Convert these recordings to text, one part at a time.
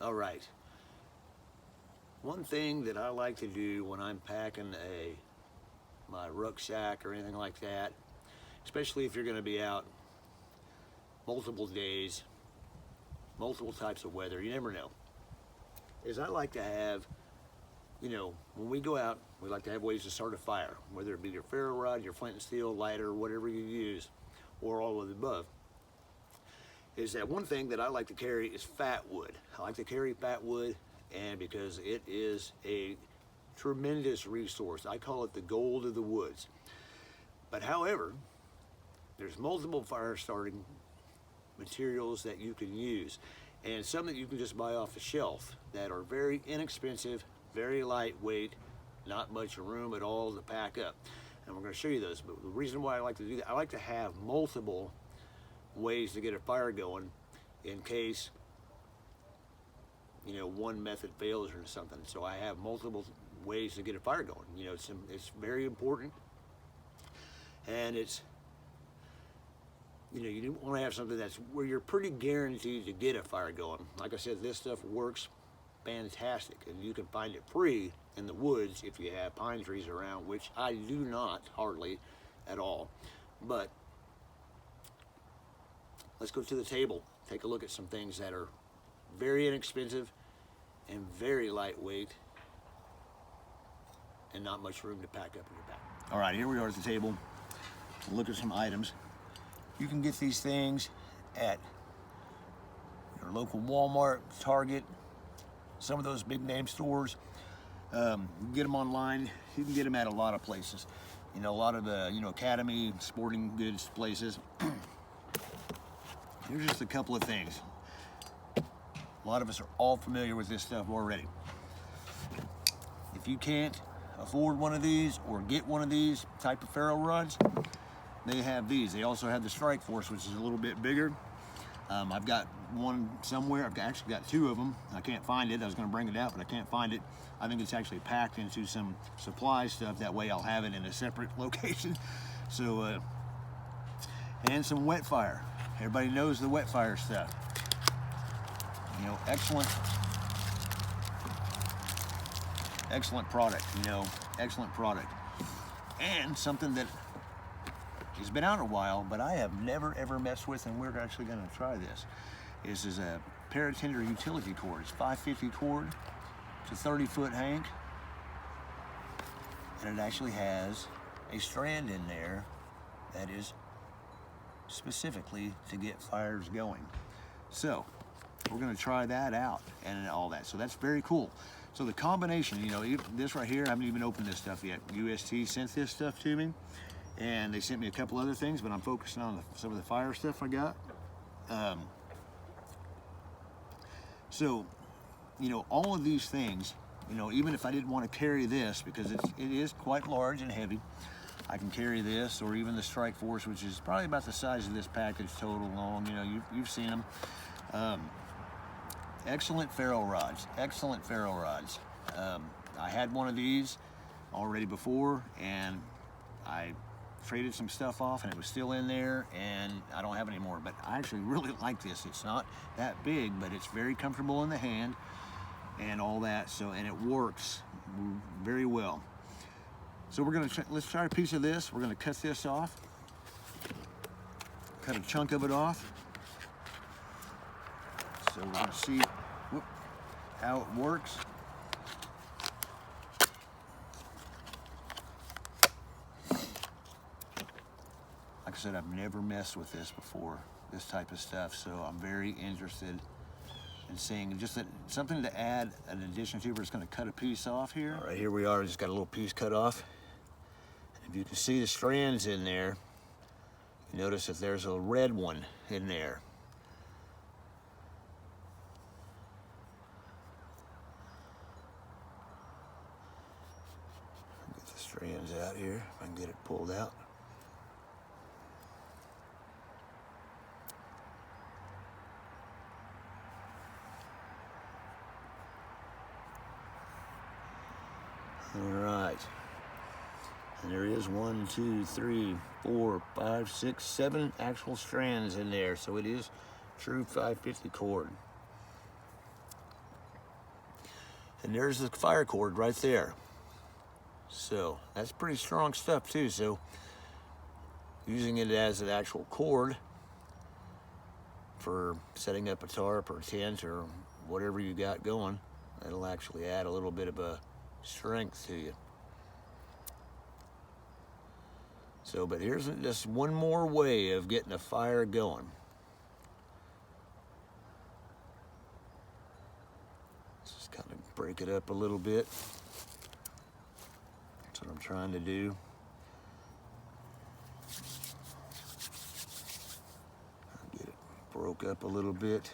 All right. One thing that I like to do when I'm packing my rucksack or anything like that, especially if you're going to be out multiple days, multiple types of weather, you never know, is I like to have, when we go out, we like to have ways to start a fire, whether it be your ferro rod, your flint and steel, lighter, whatever you use, or all of the above. Is that one thing that I like to carry is fat wood. I like to carry fat wood, and because it is a tremendous resource. I call it the gold of the woods. But however, there's multiple fire starting materials that you can use, and some that you can just buy off the shelf that are very inexpensive, very lightweight, not much room at all to pack up. And we're going to show you those. But the reason why I like to do that, I like to have multiple ways to get a fire going in case one method fails or something. So I have multiple ways to get a fire going. It's very important, and it's you want to have something that's where you're pretty guaranteed to get a fire going. Like I said, this stuff works fantastic, and you can find it free in the woods if you have pine trees around, which I do not hardly at all. But let's go to the table, take a look at some things that are very inexpensive and very lightweight and not much room to pack up in your back. All right, here we are at the table. Look at some items. You can get these things at your local Walmart, Target, some of those big name stores. You can get them online. You can get them at a lot of places. A lot of the, Academy, sporting goods places. Here's just a couple of things. A lot of us are all familiar with this stuff already. If you can't afford one of these or get one of these type of ferro rods, they have these. They also have the Strike Force, which is a little bit bigger. I've got one somewhere. I've actually got two of them. I can't find it. I was going to bring it out, but I can't find it. I think it's actually packed into some supply stuff. That way I'll have it in a separate location. So, and some wet fire. Everybody knows the wet fire stuff. Excellent product, excellent product. And something that has been out a while, but I have never ever messed with, and we're actually going to try this. This is a paratender utility cord. It's 550 cord. It's a 30-foot hank, and it actually has a strand in there that is specifically to get fires going. So we're going to try that out and all that. So that's very cool. So the combination, this right here, I haven't even opened this stuff yet. UST sent this stuff to me, and they sent me a couple other things, but I'm focusing on some of the fire stuff I got. So, all of these things, even if I didn't want to carry this, because it is quite large and heavy, I can carry this, or even the Strike Force, which is probably about the size of this package total long. You've seen them. Excellent ferro rods, excellent ferro rods. I had one of these already before, and I traded some stuff off, and it was still in there, and I don't have any more. But I actually really like this. It's not that big, but it's very comfortable in the hand and all that. So, and it works very well. So let's try a piece of this. We're gonna cut this off, cut a chunk of it off. So we're gonna see how it works. Like I said, I've never messed with this before, this type of stuff, so I'm very interested in seeing just something to add an addition to. We're just going to cut a piece off here. All right, here we are. Just got a little piece cut off. If you can see the strands in there, you notice that there's a red one in there. Get the strands out here, if I can get it pulled out. All right, and there is 1, 2, 3, 4, 5, 6, 7 actual strands in there, so it is true 550 cord. And there's the fire cord right there. So that's pretty strong stuff too. So using it as an actual cord for setting up a tarp or tent or whatever you got going, it'll actually add a little bit of a strength to you. So, but here's just one more way of getting a fire going. Let's just kind of break it up a little bit. That's what I'm trying to do. Get it broke up a little bit.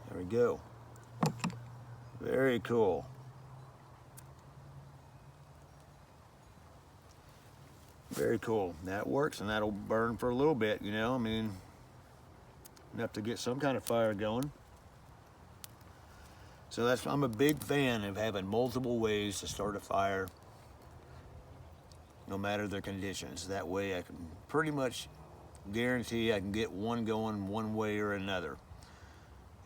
There we go. Very cool. Very cool. That works, and that'll burn for a little bit, you know. I mean, enough to get some kind of fire going. So I'm a big fan of having multiple ways to start a fire, no matter the conditions. That way I can pretty much guarantee I can get one going one way or another.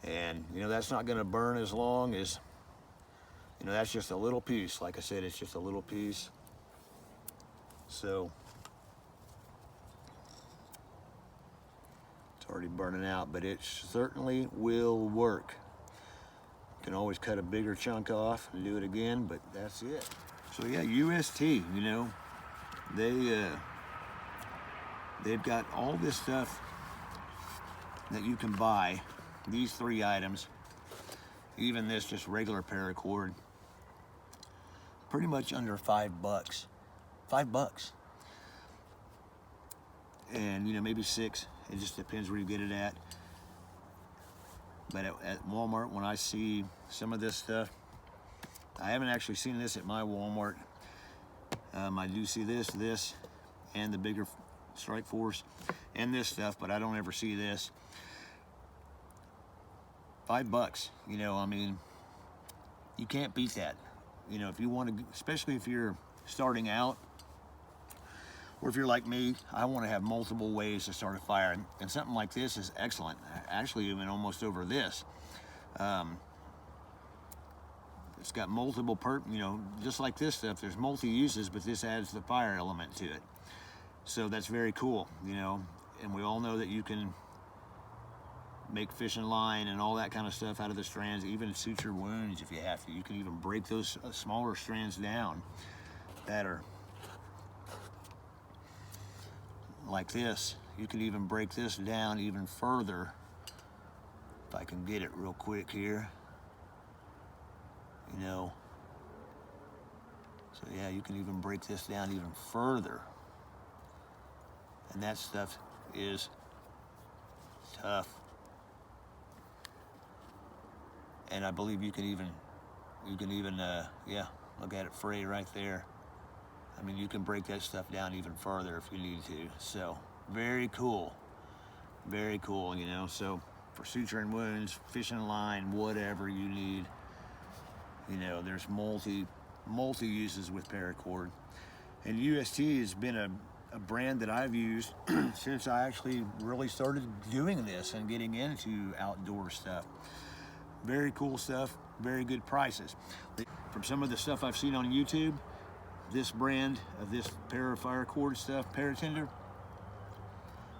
And, you know, that's not going to burn as long as, you know, that's just a little piece. Like I said, it's just a little piece. So it's already burning out, but it certainly will work. You can always cut a bigger chunk off and do it again, but that's it. So yeah, UST, you know, they've got all this stuff that you can buy. These 3 items, even this just regular paracord, pretty much under $5. $5. And you know, maybe 6. It just depends where you get it at. But at Walmart, when I see some of this stuff, I haven't actually seen this at my Walmart. I do see this, and the bigger Strike Force, and this stuff, but I don't ever see this. $5, you know, I mean, you can't beat that. You know, if you want to, especially if you're starting out, or if you're like me, I want to have multiple ways to start a fire, and something like this is excellent. Actually, even almost over this. It's got multiple, you know, just like this stuff, there's multi-uses, but this adds the fire element to it. So that's very cool, you know, and we all know that you can make fishing line and all that kind of stuff out of the strands, even suture wounds if you have to. You can even break those smaller strands down that are like this. You can even break this down even further. If I can get it real quick here, you know. So yeah, you can even break this down even further. And that stuff is tough. And I believe you can even, yeah, look at it fray right there. I mean, you can break that stuff down even further if you need to. So, very cool, you know. So, for suturing wounds, fishing line, whatever you need, you know, there's multi uses with paracord. And UST has been a brand that I've used since I actually really started doing this and getting into outdoor stuff. Very cool stuff, very good prices. From some of the stuff I've seen on YouTube, this brand of this fire cord stuff, Paratender,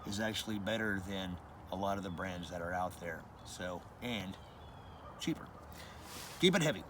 is actually better than a lot of the brands that are out there. So, and cheaper. Keep it heavy.